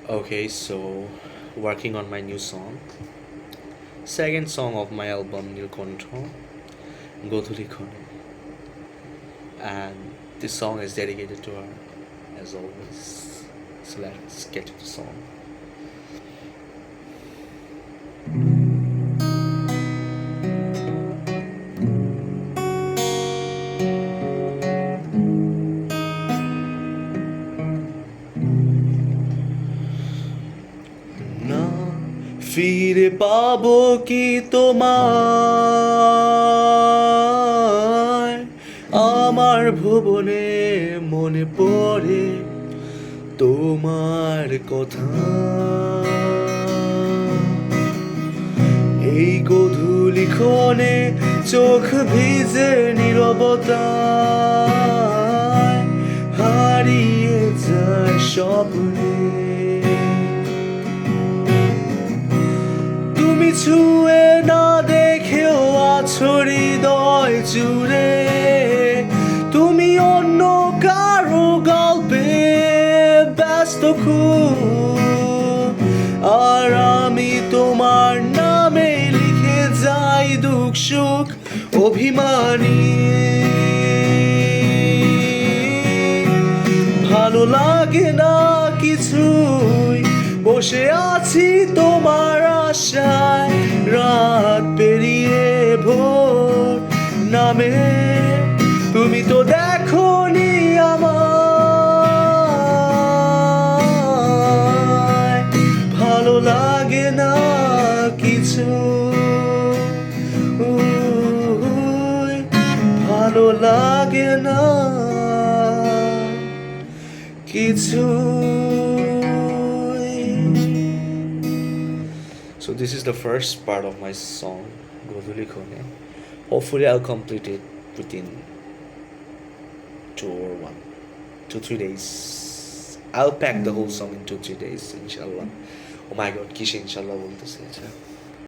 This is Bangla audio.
Okay, so working on my new song. Second song of my album Nilkantha, Godhuli Khone. And this song is dedicated to her, as always. So let's get to the song. না ফিরে পাবো কি তোমায় আমার ভুবনে মনে পড়ে তোমার কথা এই গধূলি ক্ষণে চোখ ভিজে নীরবতায় হারিয়ে যায় স্বপ্নে তুমি ছুঁয়ে না দেখেও আছো হৃদয় জুড়ে তুমি অন্য কারো গল্পে ব্যস্ত খুব আর আমি তোমার নামে লিখে যাই দুঃখ সুখ অভিমানী ভালো লাগে না কিছুই বসে আছি তোমার আশায় রাত পেরিয়ে ভোর নামে তুমি তো দেখোনি আমায় ভালো লাগে না কিছু ভালো লাগে না কিছু. So this is the first part of my song, Godhuli Khone. Hopefully I'll complete it within 2 or 3 days. I'll pack the whole song in 2-3 days, inshallah. Oh my god, কিসে inshallah বলতেছে.